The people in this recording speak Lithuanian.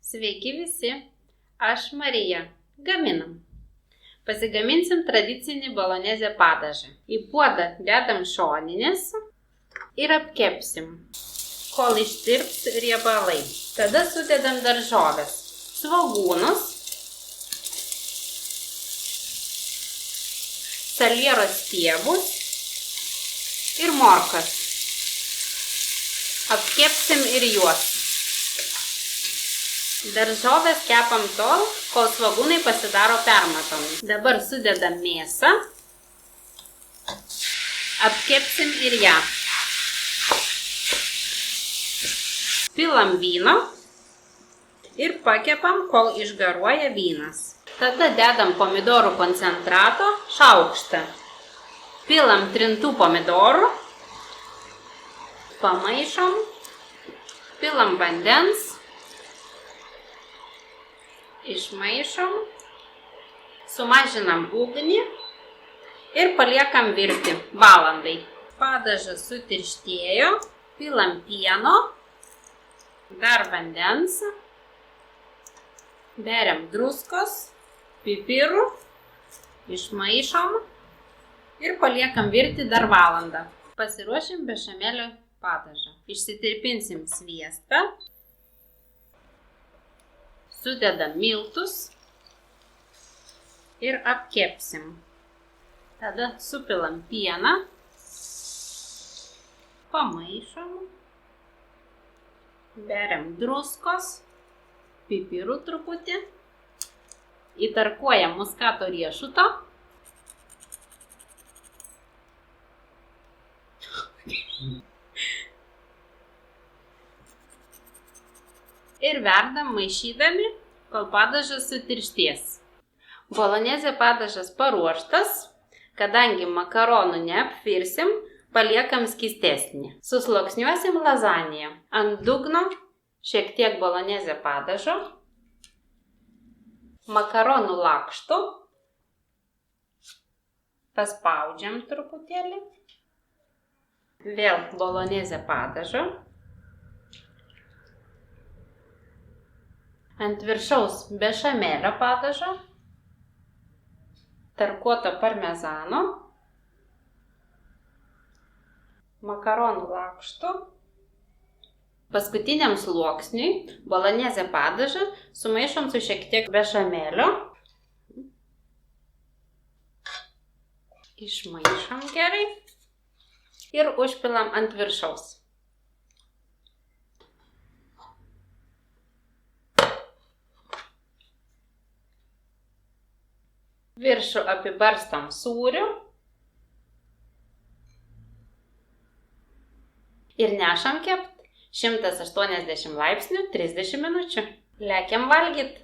Sveiki visi, aš Marija. Gaminam. Pasigaminsim tradicinį bolonezę padažą. Į puodą dedam šoninės ir apkepsim, kol ištirps riebalai. Tada sudedam daržoves, svogūnus, salieros stiebus ir morkas. Apkepsim ir juos. Daržoves kepam tol, kol svogūnai pasidaro permatomi. Dabar sudedam mėsą, apkepsim ir ją. Pilam vyno ir pakepam, kol išgaruoja vynas. Tada dedam pomidorų koncentrato šaukštą. Pilam trintų pomidorų, pamaišom, pilam vandens, išmaišom, sumažinam ugnį ir paliekam virti valandai. Padažas sutirštėjo, pilam pieno, dar vandens, beriam druskos, pipirų, išmaišom ir paliekam virti dar valandą. Pasiruošim bešamelio padažą. Išsitirpinsim sviestą. Sudedam miltus ir apkepsim. Tada supilam pieną, pamaišom, beriam druskos, pipirų truputį, įtarkuojam muskato riešuto ir verdam maišydami, kol padažas sutirštės. Bolonezė padažas paruoštas, kadangi makaronų neapvirsim, paliekam skystesnį. Susluoksniuosim lazaniją. Ant dugno šiek tiek bolonezė padažo, makaronų lakštų, paspaudžiam truputėlį, vėl bolonezė padažo. Ant viršaus bešamelio padažo, tarkuoto parmezano, makaronų lakštų. Paskutiniam sluoksniui bolonezę padažą sumaišom su šiek tiek bešamelio. Išmaišom gerai ir užpilam ant viršaus. Viršų apibarstam sūriu ir nešam kept 180 laipsnių 30 minučių. Lekiam valgyt.